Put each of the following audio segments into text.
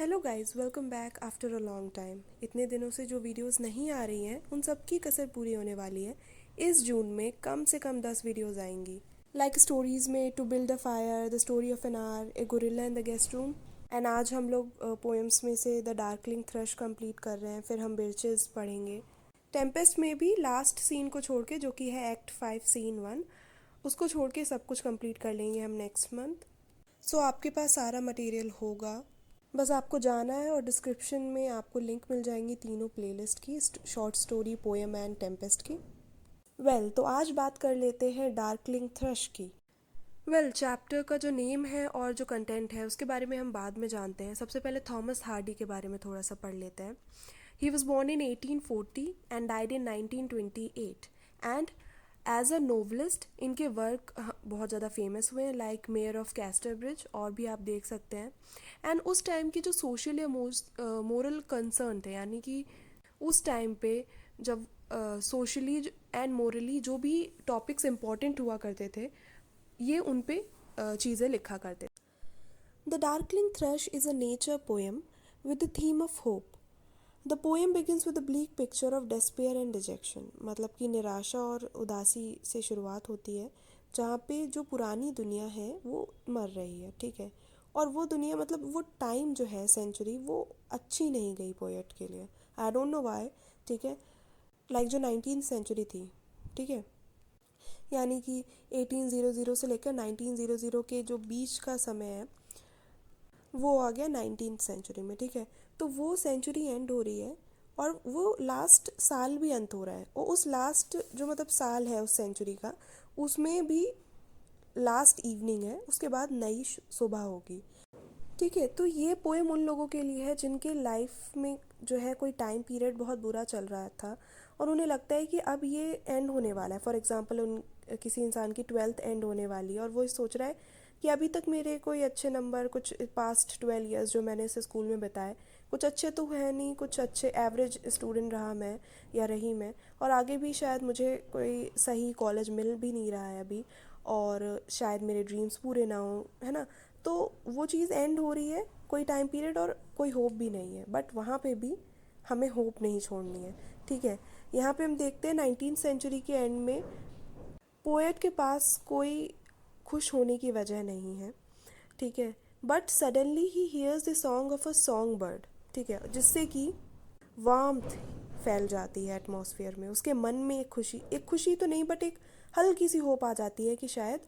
Hello guys, welcome back after a long time. इतने दिनों से जो वीडियोस नहीं आ रही हैं उन सब की कसर पूरी होने वाली है। इस जून में कम से कम 10 वीडियोस आएंगी। लाइक स्टोरीज में to build a fire, the story of an hour, a gorilla in the guest room. And आज हम लोग पोएम्स में से द डार्कलिंग थ्रश कंप्लीट कर रहे हैं, फिर हम बिर्चेस पढ़ेंगे। टेम्पेस्ट में भी लास्ट सीन को छोड़ के, जो कि है एक्ट 5 सीन 1, उसको छोड़ के सब कुछ कंप्लीट कर लेंगे हम नेक्स्ट मंथ। सो आपके पास सारा मटेरियल होगा, बस आपको जाना है और डिस्क्रिप्शन में आपको लिंक मिल जाएंगी तीनों प्लेलिस्ट की, short story, poem and Tempest की। तो आज बात कर लेते हैं डार्कलिंग थ्रश की। चैप्टर का जो नेम है और जो कंटेंट है उसके बारे में हम बाद में जानते हैं। सबसे पहले थॉमस हार्डी के बारे में थोड़ा सा पढ़ लेते हैं। He was born in 1840 and died in 1928 and as a novelist इनके वर्क बहुत ज़्यादा फेमस हुए हैं, लाइक मेयर ऑफ कैस्टरब्रिज, और भी आप देख सकते हैं। एंड उस टाइम की जो सोशल या मोरल कंसर्न थे, यानी कि उस टाइम पे जब सोशली एंड मोरली जो भी टॉपिक्स इम्पॉर्टेंट हुआ करते थे, ये उन पे चीज़ें लिखा करते थे। The darkling thrust is a nature poem with the theme of hope. The poem begins with a bleak picture of despair and detection, मतलब कि निराशा और उदासी से शुरुआत होती है, जहाँ पे जो पुरानी दुनिया है वो मर रही है, ठीक है। और वो दुनिया, मतलब वो टाइम जो है, सेंचुरी, वो अच्छी नहीं गई पोएट के लिए। आई डोंट नो वाई, ठीक है। लाइक जो 19th सेंचुरी थी, ठीक है, यानी कि 1800 से लेकर 1900 के जो बीच का समय है, वो आ गया 19th सेंचुरी में, ठीक है। तो वो सेंचुरी एंड हो रही है और वो लास्ट साल भी अंत हो रहा है, और उस लास्ट जो मतलब साल है उस सेंचुरी का, उसमें भी लास्ट इवनिंग है, उसके बाद नई सुबह होगी, ठीक है। तो ये पोएम उन लोगों के लिए है जिनके लाइफ में जो है कोई टाइम पीरियड बहुत बुरा चल रहा था और उन्हें लगता है कि अब ये एंड होने वाला है। फॉर एग्जांपल, उन किसी इंसान की 12th एंड होने वाली है और वो सोच रहा है कि अभी तक मेरे कोई अच्छे नंबर, कुछ पास्ट 12 ईयर्स जो मैंने इस स्कूल में बिताए, कुछ अच्छे तो है नहीं, कुछ अच्छे एवरेज स्टूडेंट रहा मैं या रही मैं, और आगे भी शायद मुझे कोई सही कॉलेज मिल भी नहीं रहा है अभी, और शायद मेरे ड्रीम्स पूरे ना हो, है ना। तो वो चीज़ एंड हो रही है, कोई टाइम पीरियड और कोई होप भी नहीं है, बट वहाँ पे भी हमें होप नहीं छोड़नी है, ठीक है। यहाँ पे हम देखते हैं 19th सेंचुरी के एंड में पोएट के पास कोई खुश होने की वजह नहीं है, ठीक है। But suddenly he hears the song of a song bird, ठीक है, जिससे कि वार्मथ फैल जाती है एटमॉस्फेयर में। उसके मन में एक खुशी तो नहीं, बट एक हल्की सी होप आ जाती है कि शायद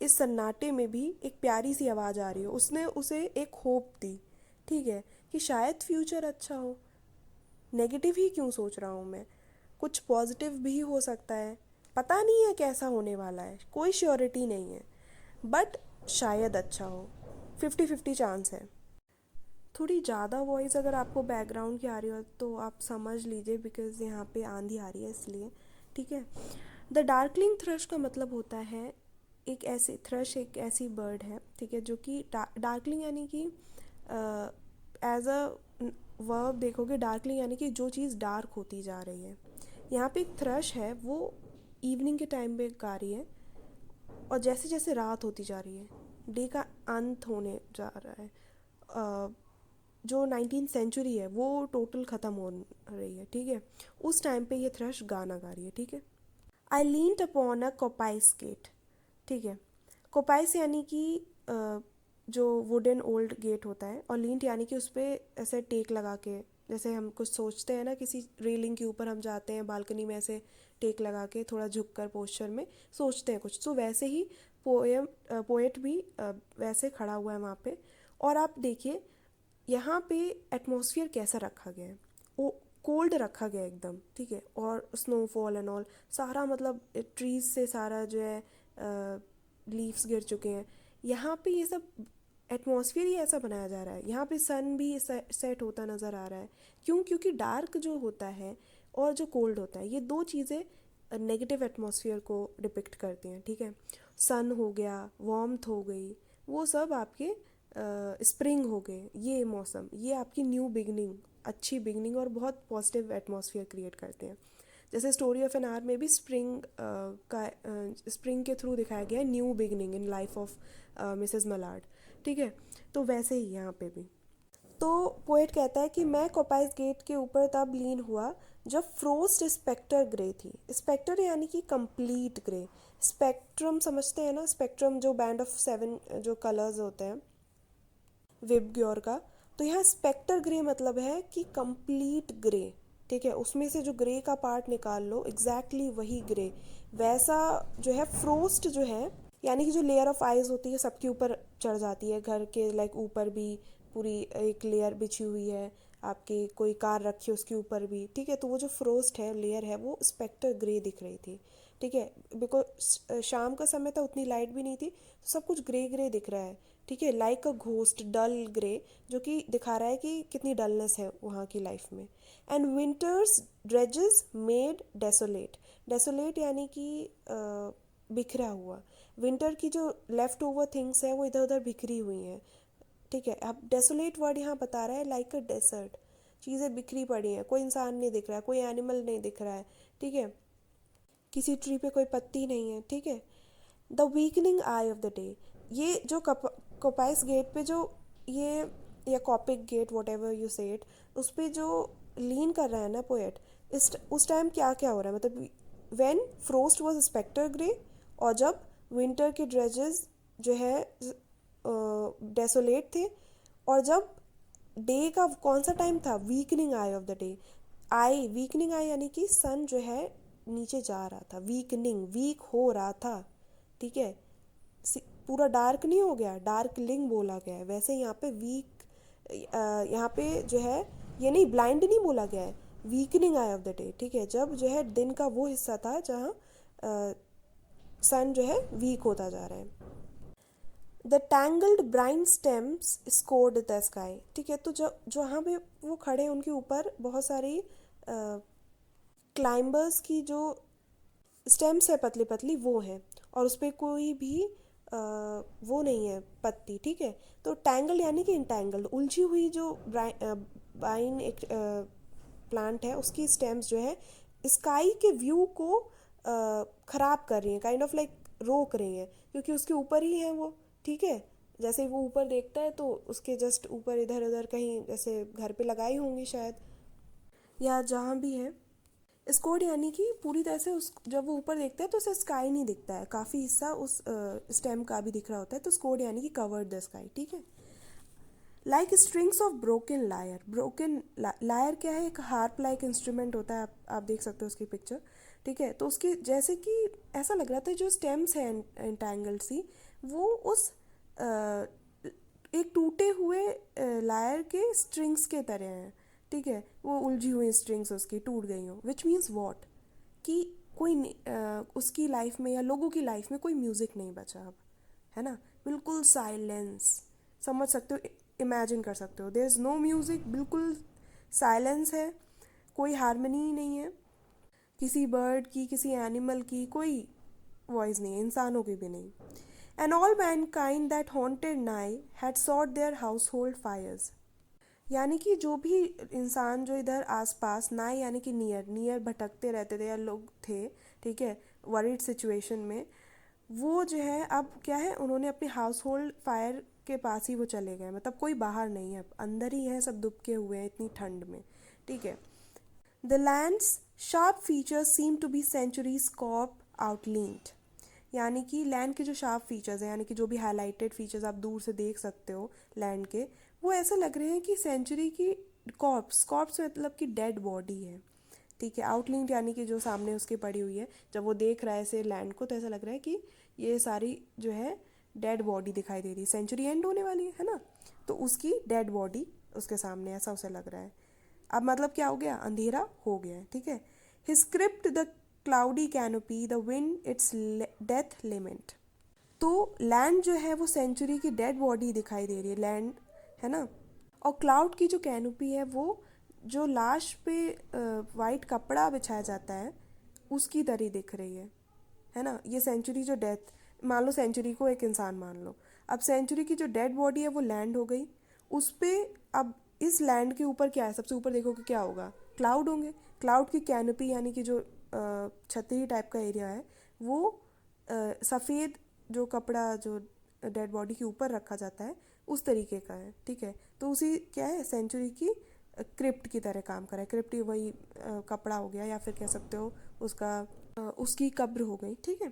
इस सन्नाटे में भी एक प्यारी सी आवाज़ आ रही हो। उसने उसे एक होप दी, ठीक है, कि शायद फ्यूचर अच्छा हो। नेगेटिव ही क्यों सोच रहा हूँ मैं, कुछ पॉजिटिव भी हो सकता है। पता नहीं है कैसा होने वाला है, कोई श्योरिटी नहीं है, बट शायद अच्छा हो, 50-50 चांस है। थोड़ी ज़्यादा वॉइस अगर आपको बैकग्राउंड की आ रही हो तो आप समझ लीजिए, बिकॉज यहाँ पे आंधी आ रही है इसलिए, ठीक है। द डार्कलिंग थ्रश का मतलब होता है, एक ऐसे थ्रश एक ऐसी बर्ड है, ठीक है, जो कि डार्कलिंग यानी कि एज अ वर्ब देखोगे, डार्कलिंग यानी कि जो चीज़ डार्क होती जा रही है। यहाँ पे एक थ्रश है, वो इवनिंग के टाइम पे गा रही है, और जैसे जैसे रात होती जा रही है, डे का अंत होने जा रहा है, जो 19th सेंचुरी है वो टोटल ख़त्म हो रही है, ठीक है। उस टाइम पे ये थ्रश गाना गा रही है, ठीक है। I leant upon a coppice gate, ठीक है। कोपाइस यानी कि जो वुडन ओल्ड गेट होता है, और लींट यानी कि उस पर ऐसे टेक लगा के, जैसे हम कुछ सोचते हैं ना, किसी रेलिंग के ऊपर हम जाते हैं बालकनी में, ऐसे टेक लगा के थोड़ा झुक कर पोस्चर में सोचते हैं कुछ, तो वैसे ही पोएट भी वैसे खड़ा हुआ है वहाँ पे। और आप देखिए यहाँ पे एटमॉस्फेयर कैसा रखा गया है, वो कोल्ड रखा गया है एकदम, ठीक है। और स्नोफॉल एंड ऑल सारा, मतलब ट्रीज से सारा जो है लीव्स गिर चुके हैं। यहाँ पे ये सब एटमॉस्फेयर ही ऐसा बनाया जा रहा है। यहाँ पे सन भी सेट होता नज़र आ रहा है। क्यों? क्योंकि डार्क जो होता है और जो कोल्ड होता है, ये दो चीज़ें नेगेटिव एटमॉस्फेयर को डिपिक्ट करती हैं, ठीक है। सन हो गया, वार्मथ हो गई, वो सब आपके स्प्रिंग हो गए, ये मौसम, ये आपकी न्यू बिगनिंग, अच्छी बिगनिंग और बहुत पॉजिटिव एटमॉस्फेयर क्रिएट करते हैं। जैसे स्टोरी ऑफ एन आवर में भी स्प्रिंग के थ्रू दिखाया गया है new beginning in life of Mrs Malad, ठीक है। तो वैसे ही यहाँ पे भी तो पोएट कहता है कि मैं कोपाइस गेट के ऊपर तब लीन हुआ जब फ्रोस्ट स्पेक्टर ग्रे थी। स्पेक्टर यानी कि कंप्लीट ग्रे। स्पेक्ट्रम समझते हैं ना, स्पेक्ट्रम जो बैंड ऑफ 7 जो कलर्स होते हैं विबग्योर का। तो यहाँ स्पेक्टर ग्रे मतलब है कि कंप्लीट ग्रे। ठीक है, उसमें से जो ग्रे का पार्ट निकाल लो, एग्जैक्टली वही ग्रे। वैसा जो है फ्रोस्ट जो है, यानी कि जो लेयर ऑफ आइज होती है सबके ऊपर चढ़ जाती है, घर के लाइक ऊपर भी पूरी एक लेयर बिछी हुई है, आपकी कोई कार रखी है उसके ऊपर भी। ठीक है, तो वो जो फ्रोस्ट है लेयर है वो स्पेक्टर ग्रे दिख रही थी। ठीक है, बिकॉज शाम का समय था, उतनी लाइट भी नहीं थी, तो सब कुछ ग्रे ग्रे दिख रहा है। ठीक है, like a ghost, dull grey, जो कि दिखा रहा है कि कितनी डलनेस है वहाँ की लाइफ में। And winter's dregs made desolate. Desolate यानी कि बिखरा हुआ। विंटर की जो लेफ्ट ओवर थिंग्स है वो इधर उधर बिखरी हुई हैं। ठीक है, अब डेसोलेट वर्ड यहाँ बता रहा है लाइक अ डेसर्ट, चीज़ें बिखरी पड़ी हैं, कोई इंसान नहीं दिख रहा है, कोई एनिमल नहीं दिख रहा है। ठीक है, किसी ट्री पे कोई पत्ती नहीं है। ठीक है, the weakening eye of the day, ये जो कोपाइस गेट पे जो ये, या कॉपिक गेट वॉट एवर यू से इट, उस पर जो लीन कर रहा है ना पोएट, इस उस टाइम क्या क्या हो रहा है, मतलब when frost was spectre grey, और जब विंटर के ड्रेजेस जो है डेसोलेट थे, और जब डे का कौन सा टाइम था, weakening eye of the day. Eye, weakening eye यानी कि सन जो है नीचे जा रहा था, वीकनिंग, वीक हो रहा था। ठीक है, पूरा डार्क नहीं हो गया, डार्कलिंग बोला गया है, वैसे यहाँ पे वीक, यहाँ पे जो है ये नहीं, ब्लाइंड नहीं बोला गया है, weakening eye of the day. ठीक है, जब जो है दिन का वो हिस्सा था जहाँ सन जो है वीक होता जा रहा है। The tangled brine stems scored the sky. ठीक है, तो जो जहाँ पे वो खड़े हैं उनके ऊपर बहुत सारी क्लाइंबर्स की जो स्टेम्स है पतली पतली वो हैं, और उस पर कोई भी वो नहीं है पत्ती। ठीक है, तो टैंगल यानी कि इंटैंगल्ड, उलझी हुई जो बाइन एक प्लांट है उसकी स्टेम्स जो है स्काई के व्यू को ख़राब कर रही हैं, काइंड ऑफ लाइक रोक रही हैं, क्योंकि उसके ऊपर ही है वो। ठीक है, जैसे ही वो ऊपर देखता है तो उसके जस्ट ऊपर इधर उधर कहीं जैसे घर पे लगाई होंगी शायद, या जहाँ भी है। स्कोर्ड यानी कि पूरी तरह से उस जब वो ऊपर देखता है तो उसे स्काई नहीं दिखता है, काफ़ी हिस्सा उस स्टेम का भी दिख रहा होता है, तो स्कोर्ड यानी कि कवर्ड द स्काई। ठीक है, like strings of broken lyre. Broken lyre क्या है, एक हार्प लाइक इंस्ट्रूमेंट होता है, आप देख सकते हो उसकी पिक्चर। ठीक है, तो उसके जैसे कि ऐसा लग रहा था जो स्टेम्स है एंटैंगल्ड सी, वो उस एक टूटे हुए लायर के स्ट्रिंग्स के तरह हैं। ठीक है, वो उलझी हुई स्ट्रिंग्स उसकी टूट गई हो, विच मीन्स वॉट, कि कोई उसकी लाइफ में या लोगों की लाइफ में कोई म्यूज़िक नहीं बचा अब, है ना, बिल्कुल साइलेंस। समझ सकते हो, इमेजिन कर सकते हो, देयर इज़ नो म्यूज़िक, बिल्कुल साइलेंस है, कोई हारमोनी नहीं है, किसी बर्ड की किसी एनिमल की कोई वॉइस नहीं है, इंसानों की भी नहीं। And all mankind that haunted nigh had sought their household fires. यानी कि जो भी इंसान जो इधर आसपास, ना यानी कि नियर नियर भटकते रहते थे या लोग थे, ठीक है, वरीड सिचुएशन में, वो जो है अब क्या है, उन्होंने अपने हाउस होल्ड फायर के पास ही वो चले गए, मतलब कोई बाहर नहीं है, अब अंदर ही है, सब दुबके हुए हैं इतनी ठंड में। ठीक है, the lands sharp features seem to be century scope outlined. यानी कि लैंड के जो शार्प फीचर्स हैं, यानी कि जो भी हाईलाइटेड फीचर्स आप दूर से देख सकते हो लैंड के, वो ऐसा लग रहे हैं कि सेंचुरी की कॉर्प्स, कॉर्प्स मतलब कि डेड बॉडी है। ठीक है, आउटलाइन यानी कि जो सामने उसके पड़ी हुई है, जब वो देख रहा है ऐसे लैंड को तो ऐसा लग रहा है कि ये सारी जो है डेड बॉडी दिखाई दे रही है, सेंचुरी एंड होने वाली है ना, तो उसकी डेड बॉडी उसके सामने, ऐसा उसे लग रहा है। अब मतलब क्या हो गया, अंधेरा हो गया है। ठीक है, his crypt the cloudy canopy the wind its death lament. तो लैंड जो है वो सेंचुरी की डेड बॉडी दिखाई दे रही है, लैंड है ना, और क्लाउड की जो कैनोपी है वो जो लाश पे वाइट कपड़ा बिछाया जाता है उसकी तरह दिख रही है ना। ये सेंचुरी जो डेथ, मान लो सेंचुरी को एक इंसान मान लो, अब सेंचुरी की जो डेड बॉडी है वो लैंड हो गई, उस पे अब इस लैंड के ऊपर क्या है, सबसे ऊपर देखोगे क्या होगा, क्लाउड होंगे। क्लाउड की कैनोपी यानी कि जो छतरी टाइप का एरिया है वो सफ़ेद जो कपड़ा जो डेड बॉडी के ऊपर रखा जाता है उस तरीके का है। ठीक है, तो उसी क्या है सेंचुरी की क्रिप्ट की तरह काम कर रहा है। क्रिप्ट वही कपड़ा हो गया या फिर कह सकते हो उसका उसकी कब्र हो गई, ठीक है।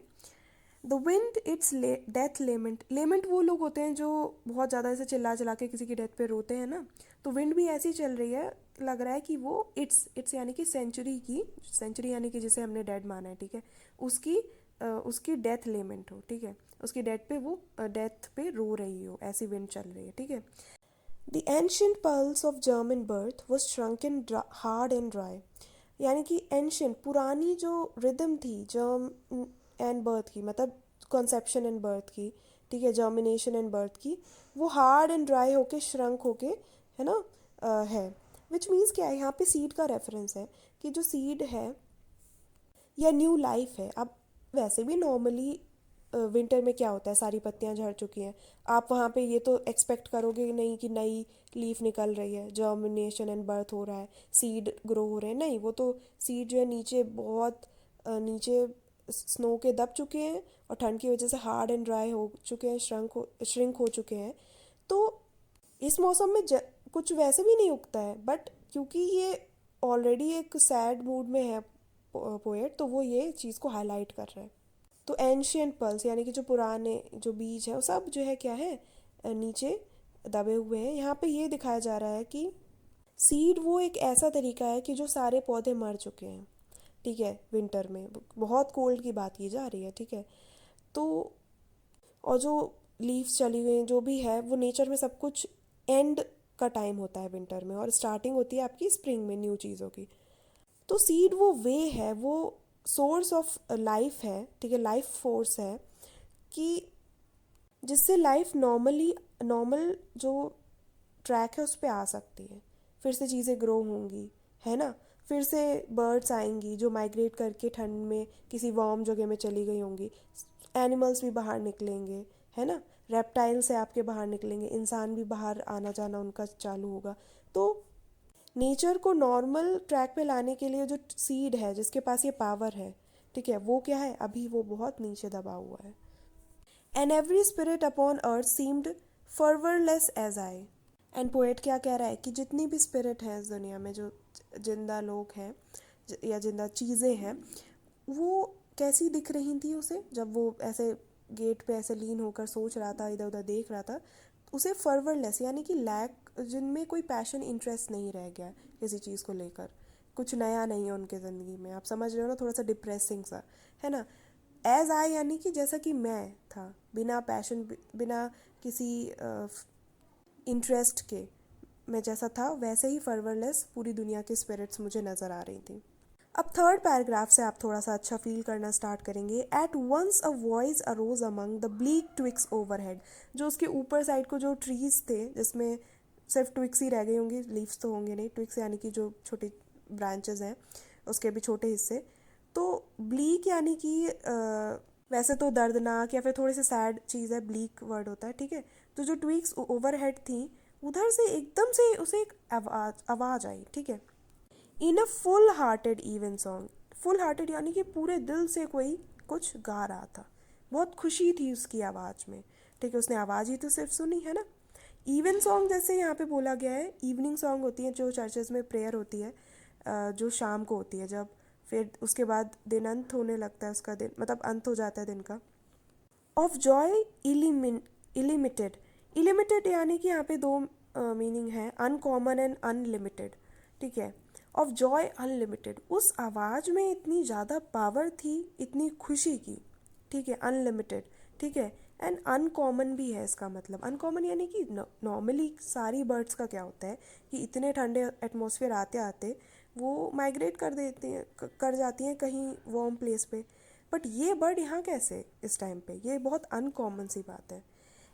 The wind its death lament. Lament वो लोग होते हैं जो बहुत ज़्यादा ऐसे चिल्ला चिल्ला के किसी की डेथ पे रोते हैं ना, तो विंड भी ऐसी चल रही है, लग रहा है कि वो इट्स यानी कि सेंचुरी की, सेंचुरी यानी कि जिसे हमने डेड माना है, ठीक है, उसकी उसकी डेथ लेमेंट हो, ठीक है, उसकी डेथ पे वो डेथ पे रो रही हो, ऐसी विंड चल रही है, ठीक है। The ancient pulse of germ and birth was shrunken hard and dry. यानी कि एंशियंट पुरानी जो रिदम थी जर्म एंड बर्थ की, मतलब कॉन्सेप्शन एंड बर्थ की, ठीक है, जर्मिनेशन एंड बर्थ की, वो हार्ड एंड ड्राई होके श्रंक होके, है ना, है। विच मीन्स क्या है, यहाँ पे सीड का रेफरेंस है कि जो सीड है या न्यू लाइफ है। अब वैसे भी नॉर्मली विंटर में क्या होता है, सारी पत्तियां झड़ चुकी हैं, आप वहाँ पे ये तो एक्सपेक्ट करोगे नहीं कि नई लीफ निकल रही है, जर्मिनेशन एंड बर्थ हो रहा है, सीड ग्रो हो रहे हैं, नहीं, वो तो सीड जो है नीचे बहुत नीचे स्नो के दब चुके हैं और ठंड की वजह से हार्ड एंड ड्राई हो चुके हैं, श्रिंक हो चुके हैं। तो इस मौसम में कुछ वैसे भी नहीं उगता है, बट क्योंकि ये ऑलरेडी एक सैड मूड में है पोएट, तो वो ये चीज़ को हाईलाइट कर रहा है। तो एंशियंट पल्स यानी कि जो पुराने जो बीज है वो सब जो है क्या है, नीचे दबे हुए हैं। यहाँ पे ये दिखाया जा रहा है कि सीड वो एक ऐसा तरीका है कि जो सारे पौधे मर चुके हैं, ठीक है, विंटर में बहुत कोल्ड की बात की जा रही है, ठीक है। तो और जो लीव्स चली गई जो भी है, वो नेचर में सब कुछ एंड का टाइम होता है विंटर में, और स्टार्टिंग होती है आपकी स्प्रिंग में न्यू चीज़ों की। तो सीड वो वे है, वो सोर्स ऑफ लाइफ है, ठीक है, लाइफ फोर्स है कि जिससे लाइफ नॉर्मल जो ट्रैक है उस पर आ सकती है, फिर से चीज़ें ग्रो होंगी, है ना, फिर से बर्ड्स आएंगी जो माइग्रेट करके ठंड में किसी वार्म जगह में चली गई होंगी, एनिमल्स भी बाहर निकलेंगे, है ना, रेप्टाइल से आपके बाहर निकलेंगे, इंसान भी बाहर आना जाना उनका चालू होगा। तो नेचर को नॉर्मल ट्रैक पे लाने के लिए जो सीड है जिसके पास ये पावर है, ठीक है, वो क्या है, अभी वो बहुत नीचे दबा हुआ है। And every spirit upon earth seemed fervourless as I. And poet क्या कह रहा है कि जितनी भी स्पिरिट हैं इस दुनिया में, जो जिंदा लोग हैं या जिंदा चीज़ें हैं, वो कैसी दिख रही थी उसे जब वो ऐसे गेट पे ऐसे लीन होकर सोच रहा था, इधर उधर देख रहा था, उसे फर्वरलेस यानी कि लैक, जिनमें कोई पैशन इंटरेस्ट नहीं रह गया किसी चीज़ को लेकर, कुछ नया नहीं है उनके ज़िंदगी में, आप समझ रहे हो ना, थोड़ा सा डिप्रेसिंग सा है ना। एज आई यानी कि जैसा कि मैं था, बिना पैशन, बिना किसी इंटरेस्ट के, मैं जैसा था वैसे ही फर्वरलेस पूरी दुनिया के स्पिरिट्स मुझे नज़र आ रही थी। अब थर्ड पैराग्राफ से आप थोड़ा सा अच्छा फील करना स्टार्ट करेंगे। At once a voice arose among the bleak twigs overhead. जो उसके ऊपर साइड को जो ट्रीज थे जिसमें सिर्फ ट्विक्स ही रह गई होंगी, लीव्स तो होंगे नहीं, ट्विक्स यानी कि जो छोटी ब्रांचेस हैं उसके भी छोटे हिस्से। तो ब्लीक यानी कि वैसे तो दर्दनाक या फिर थोड़ी सी सैड चीज़ है, ब्लीक वर्ड होता है, ठीक है। तो जो ट्विक्स ओवरहेड थी उधर से एकदम से उसे एक आवाज़ आई, ठीक है, in a full hearted evensong. Full hearted यानी कि पूरे दिल से कोई कुछ गा रहा था, बहुत खुशी थी उसकी आवाज़ में, ठीक है, उसने आवाज़ ही तो सिर्फ सुनी है ना। इवन सॉन्ग जैसे यहाँ पे बोला गया है, इवनिंग सॉन्ग होती है जो चर्चेज में प्रेयर होती है, जो शाम को होती है, जब फिर उसके बाद दिन अंत होने लगता है, उसका दिन मतलब अंत हो जाता है दिन का। Of Joy इलिमिटेड। इलिमिटेड यानी कि यहाँ पे दो मीनिंग है, अनकॉमन एंड अनलिमिटेड, ठीक है। ऑफ जॉय अनलिमिटेड, उस आवाज़ में इतनी ज़्यादा पावर थी, इतनी खुशी की, ठीक है, अनलिमिटेड, ठीक है। एंड अनकॉमन भी है इसका मतलब। अनकॉमन यानी कि नॉर्मली सारी बर्ड्स का क्या होता है कि इतने ठंडे एटमॉस्फेयर आते आते वो माइग्रेट कर देती हैं, कर जाती हैं कहीं वार्म प्लेस पे, बट ये बर्ड यहाँ कैसे इस टाइम पे, ये बहुत अनकॉमन सी बात है।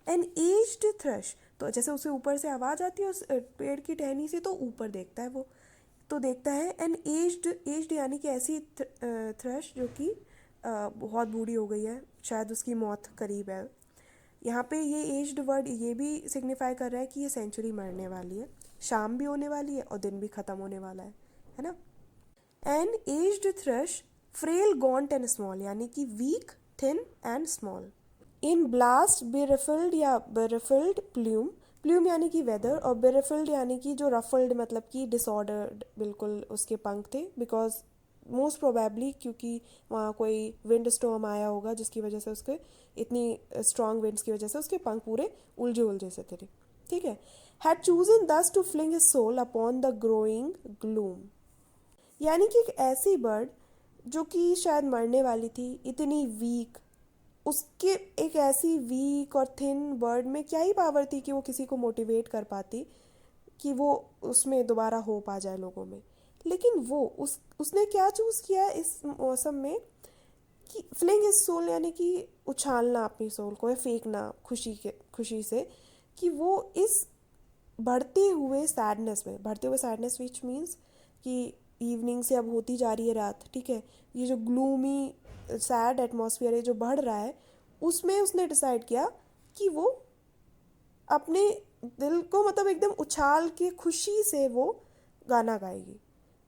एन एज्ड थ्रश, तो जैसे उसे ऊपर से आवाज़ आती है उस पेड़ की टहनी से, तो ऊपर देखता है वो, तो देखता है एन एज्ड यानी कि ऐसी थ्रश जो कि बहुत बूढ़ी हो गई है, शायद उसकी मौत करीब है। यहाँ पे ये एज्ड वर्ड ये भी सिग्निफाई कर रहा है कि ये सेंचुरी मरने वाली है, शाम भी होने वाली है और दिन भी ख़त्म होने वाला है ना। An aged thrush frail gaunt and small यानी कि weak thin and small. In blast beruffled या बेरिफिल्ड प्लूम प्लूम यानी कि वेदर, और बेरिफल्ड यानी कि जो रफल्ड, मतलब कि डिसऑर्डर्ड बिल्कुल उसके पंख थे, बिकॉज मोस्ट प्रोबेबली क्योंकि वहाँ कोई विंड स्टॉर्म आया होगा जिसकी वजह से उसके इतनी स्ट्रॉन्ग विंड्स की वजह से उसके पंख पूरे उलझे उलझे से थे, ठीक है। Had chosen thus to fling his soul upon the growing gloom, यानी कि एक ऐसी बर्ड जो कि शायद मरने वाली थी, इतनी वीक, उसके एक ऐसी वीक और थिन बर्ड में क्या ही पावर थी कि वो किसी को मोटिवेट कर पाती कि वो उसमें दोबारा होप आ जाए लोगों में। लेकिन वो उसने क्या चूज़ किया इस मौसम में कि फ्लिंग इज सोल, यानी कि उछालना अपनी सोल को, या फेंकना खुशी से, कि वो इस बढ़ते हुए सैडनेस विच मीन्स कि इवनिंग से अब होती जा रही है रात, ठीक है, ये जो ग्लूमी सैड एटमॉस्फेयर है जो बढ़ रहा है, उसमें उसने डिसाइड किया कि वो अपने दिल को मतलब एकदम उछाल के खुशी से वो गाना गाएगी।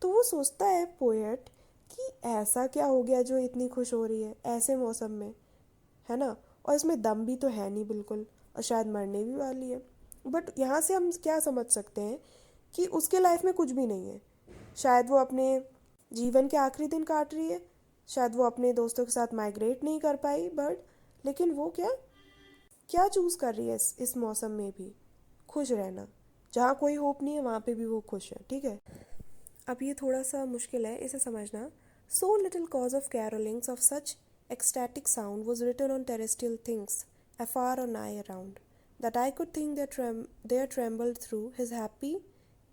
तो वो सोचता है पोएट कि ऐसा क्या हो गया जो इतनी खुश हो रही है ऐसे मौसम में, है ना, और इसमें दम भी तो है नहीं बिल्कुल, और शायद मरने भी वाली है। बट यहाँ से हम क्या समझ सकते हैं कि उसके लाइफ में कुछ भी नहीं है। शायद वो अपने जीवन के आखिरी दिन काट रही है, शायद वो अपने दोस्तों के साथ माइग्रेट नहीं कर पाई बर्ड, लेकिन वो क्या क्या चूज़ कर रही है इस मौसम में भी खुश रहना। जहाँ कोई होप नहीं है वहाँ पे भी वो खुश है, ठीक है। अब ये थोड़ा सा मुश्किल है इसे समझना। So little cause of carolings of such ecstatic sound was written on terrestrial things afar or nigh around, that I could think there trembled through his happy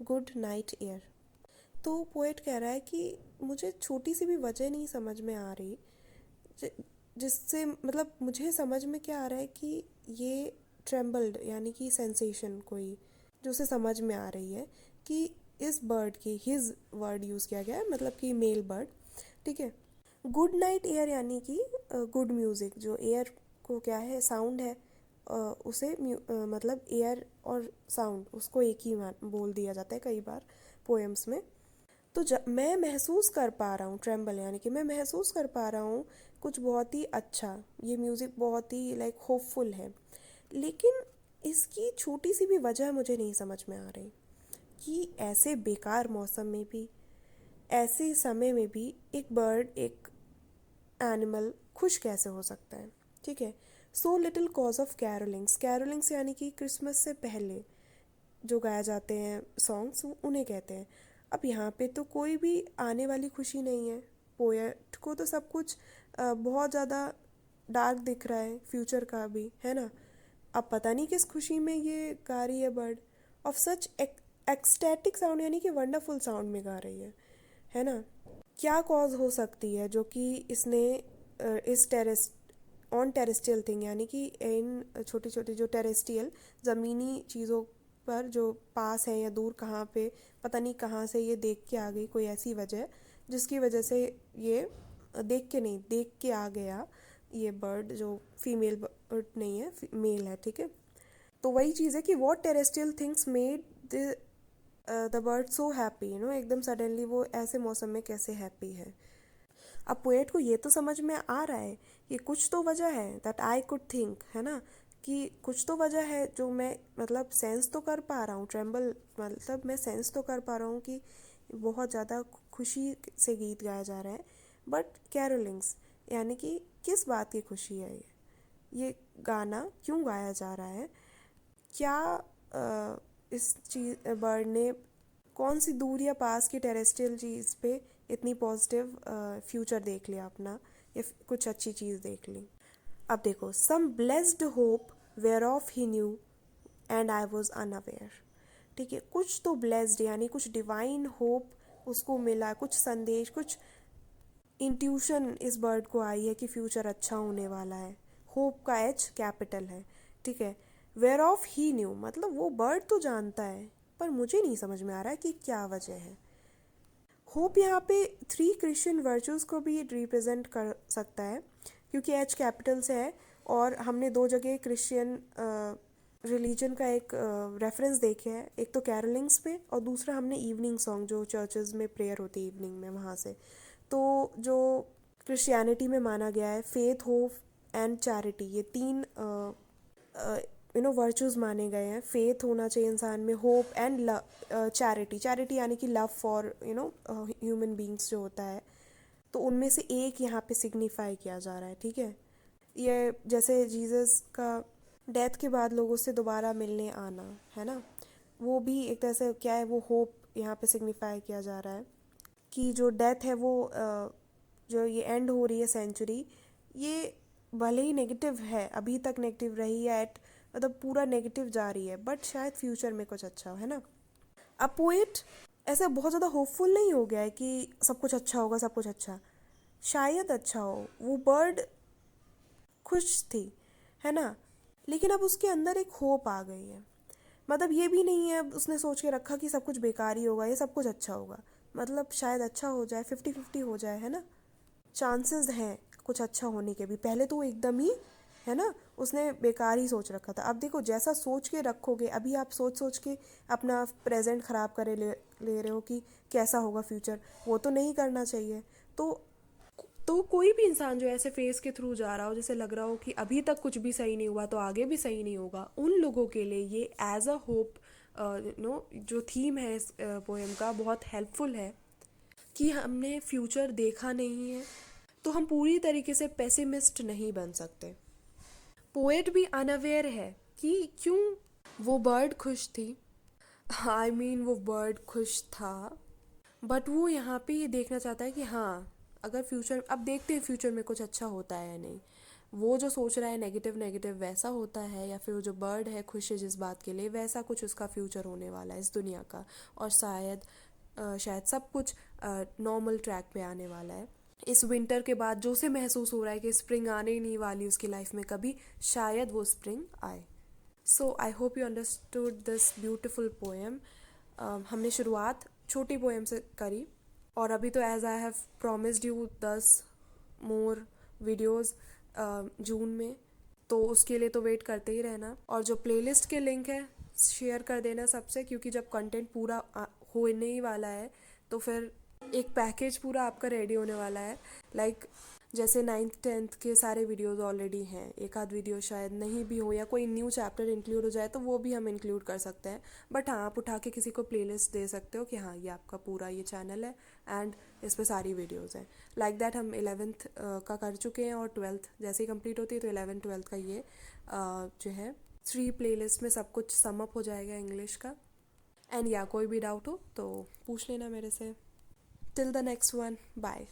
good night air. तो पोएट कह रहा है कि मुझे छोटी सी भी वजह नहीं समझ में आ रही, जिससे मतलब मुझे समझ में क्या आ रहा है कि ये ट्रेम्बल्ड यानी कि सेंसेशन कोई जो उसे समझ में आ रही है कि इस बर्ड की हिज वर्ड यूज़ किया गया है, मतलब कि मेल बर्ड, ठीक है। गुड नाइट एयर यानी कि गुड म्यूज़िक, जो एयर को क्या है साउंड है, उसे मतलब एयर और साउंड उसको एक ही बोल दिया जाता है कई बार पोएम्स में। तो मैं महसूस कर पा रहा हूँ, ट्रेम्बल यानी कि मैं महसूस कर पा रहा हूँ कुछ बहुत ही अच्छा, ये म्यूज़िक बहुत ही लाइक होपफुल है, लेकिन इसकी छोटी सी भी वजह मुझे नहीं समझ में आ रही कि ऐसे बेकार मौसम में भी, ऐसे समय में भी एक बर्ड, एक एनिमल खुश कैसे हो सकता है, ठीक है। सो लिटिल कॉज ऑफ कैरोलिंग्स, कैरोलिंग्स यानी कि क्रिसमस से पहले जो गाए जाते हैं सॉन्ग्स, उन्हें कहते हैं। अब यहाँ पे तो कोई भी आने वाली खुशी नहीं है, पोएट को तो सब कुछ बहुत ज़्यादा डार्क दिख रहा है, फ्यूचर का भी, है ना। अब पता नहीं किस खुशी में ये गा रही है bird, of such ecstatic sound यानी कि वंडरफुल साउंड में गा रही है ना। क्या कॉज हो सकती है जो कि इसने इस टेरेस ऑन टेरेस्ट्रियल थिंग यानी कि इन छोटी छोटी जो टेरेस्ट्रियल ज़मीनी चीज़ों पर जो पास है या दूर कहाँ पे, पता नहीं कहाँ से ये देख के आ गई, कोई ऐसी वजह जिसकी वजह से ये देख के आ गया ये बर्ड, जो फीमेल बर्ड नहीं है, मेल है, ठीक है। तो वही चीज़ है कि what terrestrial things made the bird so happy, एकदम सडनली वो ऐसे मौसम में कैसे हैप्पी है। अब पोएट को ये तो समझ में आ रहा है कि कुछ तो वजह है, दैट आई कुड थिंक, है ना, कि कुछ तो वजह है जो मैं मतलब सेंस तो कर पा रहा हूँ, ट्रेम्बल मतलब मैं सेंस तो कर पा रहा हूँ कि बहुत ज़्यादा खुशी से गीत गाया जा रहा है, बट कैरोलिंग्स यानी कि किस बात की खुशी है ये गाना क्यों गाया जा रहा है, क्या इस चीज बर्ड ने कौन सी दूर या पास की टेरेस्ट्रियल चीज़ पे इतनी पॉजिटिव फ्यूचर देख लिया अपना, या कुछ अच्छी चीज़ देख ली। अब देखो, some blessed hope whereof he knew and I was unaware, ठीक है, कुछ तो ब्लेस्ड यानी कुछ डिवाइन होप उसको मिला, कुछ संदेश, कुछ इंट्यूशन इस बर्ड को आई है कि फ्यूचर अच्छा होने वाला है। होप का एच कैपिटल है, ठीक है। वेयर ऑफ ही न्यू मतलब वो बर्ड तो जानता है, पर मुझे नहीं समझ में आ रहा है कि क्या वजह है। होप यहाँ पे 3 क्रिश्चियन वर्चूज़ को भी रिप्रेजेंट कर सकता है क्योंकि एच कैपिटल से है, और हमने 2 जगह क्रिश्चियन रिलीजन का एक रेफरेंस देखे है, एक तो कैरलिंग्स में और दूसरा हमने इवनिंग सॉन्ग जो चर्चेज में प्रेयर होती है इवनिंग में वहाँ से। तो जो क्रिश्चियनिटी में माना गया है, फेथ, होप एंड चैरिटी, ये 3 वर्चूज़ माने गए हैं। फेथ होना चाहिए इंसान में, होप एंड चैरिटी। चैरिटी यानी कि लव फॉर ह्यूमन बींग्स जो होता है, तो उनमें से एक यहाँ पे सिग्निफाई किया जा रहा है, ठीक है। ये जैसे जीसस का डेथ के बाद लोगों से दोबारा मिलने आना है ना, वो भी एक तरह से क्या है, वो होप यहाँ पे सिग्निफाई किया जा रहा है कि जो डेथ है वो जो ये एंड हो रही है सेंचुरी, ये भले ही नेगेटिव है, अभी तक नेगेटिव रही है, एट मतलब पूरा नेगेटिव जा रही है, बट शायद फ्यूचर में कुछ अच्छा हो, है ना। अब पोएट ऐसा बहुत ज़्यादा होपफुल नहीं हो गया है कि सब कुछ अच्छा होगा, सब कुछ अच्छा, शायद अच्छा हो। वो बर्ड खुश थी, है ना, लेकिन अब उसके अंदर एक होप आ गई है। मतलब ये भी नहीं है अब उसने सोच के रखा कि सब कुछ बेकार ही होगा, ये सब कुछ अच्छा होगा। मतलब शायद अच्छा हो जाए, 50-50 हो जाए, है ना। चांसेस हैं कुछ अच्छा होने के भी। पहले तो वो एकदम ही, है ना, उसने बेकार ही सोच रखा था। अब देखो जैसा सोच के रखोगे, अभी आप सोच सोच के अपना प्रेजेंट ख़राब करे ले रहे हो कि कैसा होगा फ्यूचर, वो तो नहीं करना चाहिए। तो कोई भी इंसान जो ऐसे फेस के थ्रू जा रहा हो, जैसे लग रहा हो कि अभी तक कुछ भी सही नहीं हुआ तो आगे भी सही नहीं होगा, उन लोगों के लिए ये एज अ होप जो थीम है इस पोएम का, बहुत हेल्पफुल है कि हमने फ्यूचर देखा नहीं है तो हम पूरी तरीके से पेसिमिस्ट नहीं बन सकते। पोएट भी अनअवेयर है कि क्यों वो बर्ड खुश थी, आई मीन वो बर्ड खुश था, बट वो यहाँ पे ये देखना चाहता है कि हाँ, अगर फ्यूचर, अब देखते हैं फ्यूचर में कुछ अच्छा होता है या नहीं। वो जो सोच रहा है नेगेटिव नेगेटिव वैसा होता है, या फिर वो जो बर्ड है खुश है जिस बात के लिए, वैसा कुछ उसका फ्यूचर होने वाला है इस दुनिया का। और शायद सब कुछ नॉर्मल ट्रैक पे आने वाला है। इस विंटर के बाद जो उसे महसूस हो रहा है कि स्प्रिंग आने ही नहीं वाली उसकी लाइफ में कभी, शायद वो स्प्रिंग आए। So I hope you understood this beautiful poem. हमने शुरुआत छोटी पोएम से करी, और अभी तो as I have promised you 10 more videos June में, तो उसके लिए तो वेट करते ही रहना। और जो प्लेलिस्ट के लिंक है शेयर कर देना सबसे, क्योंकि जब कंटेंट पूरा होने ही वाला है तो फिर एक पैकेज पूरा आपका रेडी होने वाला है। लाइक जैसे 9th 10th के सारे वीडियोस ऑलरेडी हैं, एक आध वीडियो शायद नहीं भी हो या कोई न्यू चैप्टर इंक्लूड हो जाए तो वो भी हम इंक्लूड कर सकते हैं। बट हाँ, आप उठा के किसी को प्लेलिस्ट दे सकते हो कि हाँ ये आपका पूरा ये चैनल है एंड इस पे सारी वीडियोस हैं। लाइक दैट हम 11th का कर चुके हैं, और 12th जैसे ही कंप्लीट होती है तो 11th 12th का ये जो है 3 प्लेलिस्ट में सब कुछ सम अप हो जाएगा इंग्लिश का। एंड या कोई भी डाउट हो तो पूछ लेना मेरे से। Till the next one, bye.